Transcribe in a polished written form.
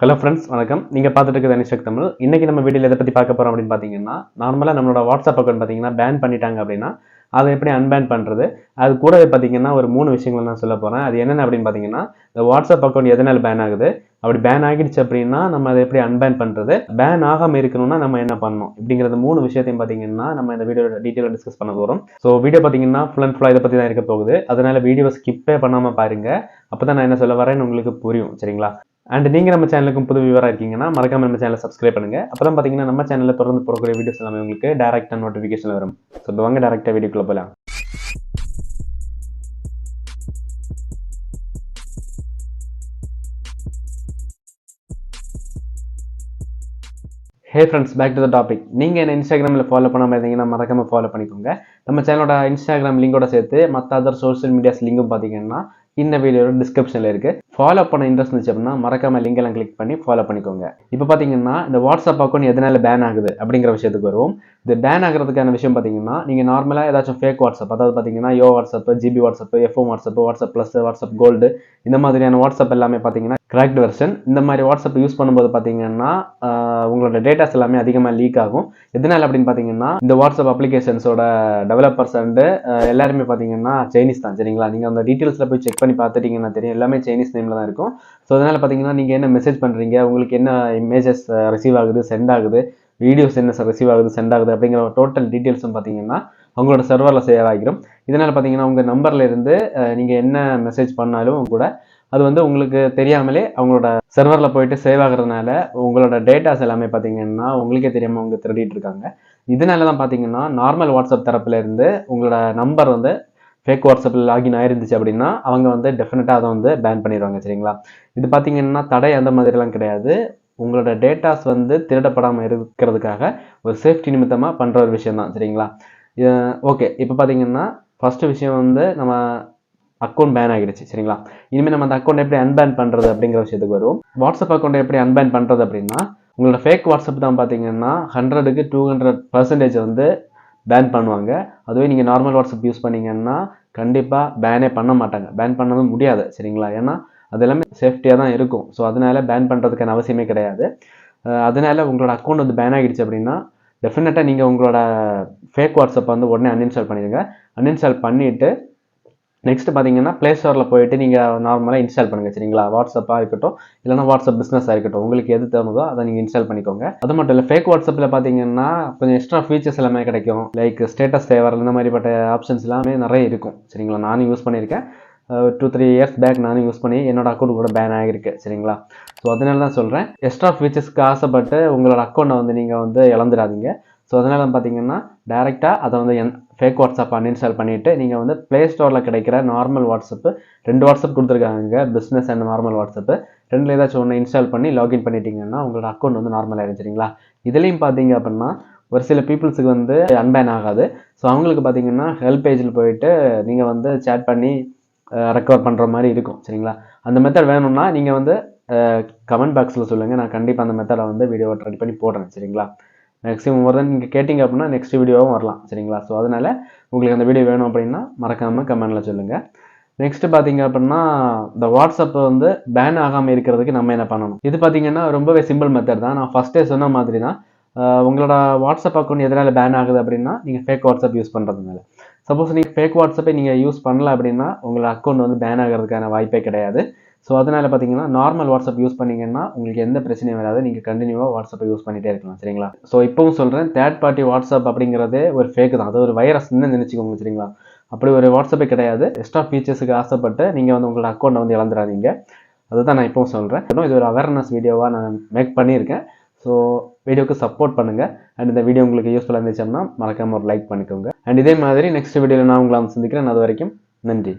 Hello friends, வணக்கம். நீங்கள் பார்த்துட்டு இருக்கிறது அனிஷக் தமிழ். இன்றைக்கி நம்ம வீடியோவில் எதை பற்றி பார்க்க போகிறோம் அப்படின்னு பார்த்தீங்கன்னா, நார்மலாக நம்மளோட வாட்ஸ்அப் அக்கௌண்ட் பார்த்தீங்கன்னா பேன் பண்ணிட்டாங்க அப்படின்னா அதை எப்படி அன்பேன் பண்ணுறது, அது கூடவே பார்த்தீங்கன்னா ஒரு 3 விஷயங்கள் நான் சொல்ல போகிறேன். அது என்னென்ன அப்படின்னு பார்த்தீங்கன்னா, இந்த வாட்ஸ்அப் அக்கௌண்ட் எதனால் பேன் ஆகுது, அப்படி பேன் ஆகிடுச்சு அப்படின்னா நம்ம அதை எப்படி அன்பேன் பண்ணுறது, பேன் ஆகாமல் இருக்கணும்னா நம்ம என்ன பண்ணணும், இப்படிங்கிறது 3 விஷயத்தையும் பார்த்தீங்கன்னா நம்ம இந்த வீடியோட டீட்டெயிலாக டிஸ்கஸ் பண்ண போகிறோம். ஸோ வீடியோ பார்த்தீங்கன்னா ஃபுல் அண்ட் ஃபுல்லாக இதை பற்றி தான் இருக்க போகுது. அதனால் வீடியோவை ஸ்கிப்பே பண்ணாமல் பாருங்கள். அப்போ தான் நான் என்ன சொல்ல வரேன்னு உங்களுக்கு புரியும். சரிங்களா? அண்ட் நீங்கள் நம்ம சேனலுக்கும் புது வியூவராக இருக்கீங்கன்னா மறக்காம நம்ம சேனலை சப்ஸ்கிரைப் பண்ணுங்க. அப்போ தான் பார்த்தீங்கன்னா நம்ம சேனலில் தொடர்ந்து போகக்கூடிய வீடியோஸ் எல்லாமே உங்களுக்கு டேரெக்டாக நோட்டிஃபிகேஷன் வரும். ஸோ இப்போ வாங்க டேரெக்டாக வீடியோக்குள்ளே போகலாம். Hey friends, back to the topic. நீங்கள் என்ன இன்ஸ்டாகிராமில் ஃபாலோ பண்ணாமல் இருந்தீங்கன்னா மறக்காமல் ஃபாலோ பண்ணிக்கோங்க. நம்ம சேனலோட இன்ஸ்டாகிராம் லிங்கோட சேர்த்து மற்ற அதர் சோஷியல் மீடியாஸ் லிங்கும் பார்த்தீங்கன்னா இந்த வீடியோட டிஸ்கிரிப்ஷனில் இருக்குது. ஃபாலோ பண்ண இன்ட்ரெஸ்ட் இருந்துச்சு அப்படின்னா மறக்காம லிங்க் எல்லாம் கிளிக் பண்ணி ஃபாலோ பண்ணிக்கோங்க. இப்போ பார்த்தீங்கன்னா இந்த வாட்ஸ்அப் அக்கௌண்ட் எதனால பேன் ஆகுது அப்படிங்கிற விஷயத்துக்கு வருவோம். இது பேன் ஆகிறதுக்கான விஷயம் பார்த்தீங்கன்னா, நீங்கள் நார்மலாக ஏதாச்சும் ஃபேக் வாட்ஸ்அப், அதாவது பார்த்தீங்கன்னா yo WhatsApp, GB WhatsApp, FM WhatsApp, WhatsApp plus, WhatsApp gold, இந்த மாதிரியான வாட்ஸ்அப் எல்லாமே பார்த்தீங்கன்னா கிராக்ட் வெர்ஷன். இந்த மாதிரி வாட்ஸ்அப் யூஸ் பண்ணும்போது பார்த்தீங்கன்னா உங்களோட டேட்டாஸ் எல்லாமே அதிகமாக லீக் ஆகும். எதனால அப்படின்னு பார்த்தீங்கன்னா, இந்த வாட்ஸ்அப் அப்ளிகேஷன்ஸோட டெவலப்பர்ஸ் அண்டு எல்லாருமே பார்த்தீங்கன்னா சைனீஸ் தான். சரிங்களா? நீங்கள் அந்த டீட்டெயில்ஸில் போய் செக் பண்ணி பார்த்துட்டீங்கன்னா தெரியும், எல்லாமே சைனீஸ் நேமில் தான் இருக்கும். ஸோ அதனால் பார்த்தீங்கன்னா நீங்கள் என்ன மெசேஜ் பண்ணுறீங்க, உங்களுக்கு என்ன இமேஜஸ் ரிசீவ் ஆகுது, சென்ட் ஆகுது, வீடியோஸ் என்ன ரிசீவ் ஆகுது, சென்ட் ஆகுது அப்படிங்கிற டோட்டல் டீட்டெயில்ஸும் பார்த்தீங்கன்னா அவங்களோட சர்வரில் சேவ் ஆகிடும். இதனால் பார்த்தீங்கன்னா உங்கள் நம்பரில் இருந்து நீங்கள் என்ன மெசேஜ் பண்ணாலும் கூட அது வந்து உங்களுக்கு தெரியாமலே அவங்களோட சர்வரில் போயிட்டு சேவ் ஆகுறதுனால உங்களோட டேட்டாஸ் எல்லாமே பார்த்தீங்கன்னா உங்களுக்கே தெரியாமல் அவங்க திருடிட்டு இருக்காங்க. இதனால தான் பார்த்தீங்கன்னா நார்மல் வாட்ஸ்அப் தரப்புல இருந்து உங்களோட நம்பர் வந்து ஃபேக் வாட்ஸ்அப்பில் லாகின் ஆயிருந்துச்சு அப்படின்னா அவங்க வந்து டெஃபினட்டாக அதை வந்து பேன் பண்ணிடுவாங்க. சரிங்களா? இது பார்த்தீங்கன்னா தடை அந்த மாதிரிலாம் கிடையாது. உங்களோட டேட்டாஸ் வந்து திருடப்படாமல் இருக்கிறதுக்காக ஒரு சேஃப்டி நிமித்தமாக பண்ணுற ஒரு விஷயம் தான். சரிங்களா? ஓகே, இப்போ பார்த்தீங்கன்னா ஃபஸ்ட்டு விஷயம் வந்து நம்ம அக்கௌண்ட் பேன் ஆகிடுச்சு. சரிங்களா? இனிமேல் நம்ம அந்த அக்கௌண்ட் எப்படி அன்பேன் பண்ணுறது அப்படிங்கிற விஷயத்துக்கு வரும். வாட்ஸ்அப் அக்கௌண்ட் எப்படி அன்பேன் பண்ணுறது அப்படின்னா, உங்களோட ஃபேக் வாட்ஸ்அப் தான் பார்த்தீங்கன்னா 100க்கு 200% வந்து பேன் பண்ணுவாங்க. அதுவே நீங்கள் நார்மல் வாட்ஸ்அப் யூஸ் பண்ணிங்கன்னா கண்டிப்பாக பேனே பண்ண மாட்டாங்க. பேன் பண்ணதும் முடியாது. சரிங்களா? ஏன்னா அது எல்லாமே சேஃப்டியாக தான் இருக்கும். ஸோ அதனால பேன் பண்ணுறதுக்கான அவசியமே கிடையாது. அதனால உங்களோட அக்கௌண்ட் வந்து பேன் ஆகிடுச்சு அப்படின்னா டெஃபினட்டாக நீங்கள் உங்களோட ஃபேக் வாட்ஸ்அப் வந்து உடனே அன்இன்ஸ்டால் பண்ணிடுங்க. அன்இன்ஸ்டால் பண்ணிவிட்டு நெக்ஸ்ட் பார்த்தீங்கன்னா ப்ளே ஸ்டோரில் போயிட்டு நீங்கள் நார்மலாக இன்ஸ்டால் பண்ணுங்கள். சரிங்களா? வாட்ஸ்அப்பாக இருக்கட்டும், இல்லைனா வாட்ஸ்அப் பிஸ்னஸாக இருக்கட்டும், உங்களுக்கு எது தோணுதோ அதை நீங்கள் இன்ஸ்டால் பண்ணிக்கோங்க. அது மட்டும் இல்லை, ஃபேக் வாட்ஸ்அப்பில் பார்த்தீங்கன்னா கொஞ்சம் எக்ஸ்ட்ரா ஃபீச்சர்ஸ் எல்லாமே கிடைக்கும். லைக் ஸ்டேட்டஸ் சேவர், இந்த மாதிரிப்பட்ட ஆப்ஷன்ஸ் எல்லாமே நிறைய இருக்கும். சரிங்களா? நானும் யூஸ் பண்ணியிருக்கேன். 2-3 இயர்ஸ் பேக் நானும் யூஸ் பண்ணி என்னோட அக்கௌண்ட் கூட பேன் ஆகிருக்கு. சரிங்களா? ஸோ அதனால தான் சொல்கிறேன், எக்ஸ்ட்ரா ஃபீச்சர்ஸ்க்கு ஆசைப்பட்டு உங்களோட அக்கௌண்ட்டை வந்து நீங்கள் வந்து இழந்துடாதீங்க. ஸோ அதனால பார்த்தீங்கன்னா டேரெக்டாக அதை வந்து ஃபேக் வாட்ஸ்அப் அன்இன்ஸ்டால் பண்ணிவிட்டு நீங்கள் வந்து ப்ளே ஸ்டோரில் கிடைக்கிற நார்மல் வாட்ஸ்அப்பு, 2 வாட்ஸ்அப் கொடுத்துருக்காங்க, பிஸ்னஸ் அண்ட் நார்மல் வாட்ஸ்அப்பு, ரெண்டில் ஏதாச்சும் ஒன்று இன்ஸ்டால் பண்ணி லாகின் பண்ணிட்டீங்கன்னா உங்களோட அக்கௌண்ட் வந்து நார்மல் ஆகிடும். சரிங்களா? இதுலேயும் பார்த்தீங்க அப்படின்னா ஒரு சில பீப்புள்ஸுக்கு வந்து அன்பேன் ஆகாது. ஸோ அவங்களுக்கு பார்த்தீங்கன்னா ஹெல்ப் பேஜில் போயிட்டு நீங்கள் வந்து சேட் பண்ணி ரெக்கவர் பண்ணுற மாதிரி இருக்கும். சரிங்களா? அந்த மெத்தட் வேணும்னா நீங்கள் வந்து கமெண்ட் பாக்ஸில் சொல்லுங்கள். நான் கண்டிப்பாக அந்த மெத்தடை வந்து வீடியோவை ரெடி பண்ணி போடுறேன். சரிங்களா? மேக்ஸிமம் மோர் தென் நீங்கள் கேட்டிங்க அப்படின்னா நெக்ஸ்ட் வீடியோவும் வரலாம். சரிங்களா? ஸோ அதனால் உங்களுக்கு அந்த வீடியோ வேணும் அப்படின்னா மறக்காமல் கமெண்டில் சொல்லுங்கள். நெக்ஸ்ட்டு பார்த்தீங்க அப்படின்னா இந்த வாட்ஸ்அப் வந்து பேன் ஆகாமல் இருக்கிறதுக்கு நம்ம என்ன பண்ணணும், இது பார்த்தீங்கன்னா ரொம்பவே சிம்பிள் மெத்தட் தான். நான் ஃபஸ்ட்டே சொன்ன மாதிரி தான். உங்களோட வாட்ஸ்அப் அக்கௌண்ட் எதனால் பேன் ஆகுது அப்படின்னா நீங்கள் ஃபேக் வாட்ஸ்அப் யூஸ் பண்ணுறதுனால. சப்போஸ் நீங்கள் ஃபேக் வாட்ஸ்அப்பை நீங்கள் யூஸ் பண்ணல அப்படின்னா உங்களோட அக்கௌண்ட் வந்து பேன் ஆகிறதுக்கான வாய்ப்பே கிடையாது. ஸோ அதனால் பார்த்தீங்கன்னா நார்மல் வாட்ஸ்அப் யூஸ் பண்ணிங்கன்னா உங்களுக்கு எந்த பிரச்சனையும் வராது. நீங்கள் கண்டினியூவாக வாட்ஸ்அப்பை யூஸ் பண்ணிகிட்டே இருக்கலாம். சரிங்களா? ஸோ இப்போவும் சொல்கிறேன், தேர்ட் பார்ட்டி வாட்ஸ்அப் அப்படிங்கிறதே ஒரு ஃபேக் தான். அது ஒரு வைரஸ்ன்னு நினச்சிக்கோங்க. சரிங்களா? அப்படி ஒரு வாட்ஸ்அப்பே கிடையாது. எக்ஸ்ட்ரா ஃபீச்சர்ஸுக்கு ஆசைப்பட்டு நீங்கள் வந்து உங்களோட அக்கௌண்ட்டை வந்து இழந்துடாதீங்க. அதுதான் நான் இப்போவும் சொல்கிறேன். இது ஒரு அவேர்னஸ் வீடியோவாக நான் மேக் பண்ணியிருக்கேன். ஸோ வீடியோக்கு சப்போர்ட் பண்ணுங்கள். அண்ட் இந்த வீடியோ உங்களுக்கு யூஸ்ஃபுல்லாக இருந்துச்சுன்னா மறக்காமல் ஒரு லைக் பண்ணிக்கோங்க. அண்ட் இதே மாதிரி நெக்ஸ்ட் வீடியோவில் நான் உங்களை வந்து சந்திக்கிறேன். அது வரைக்கும் நன்றி.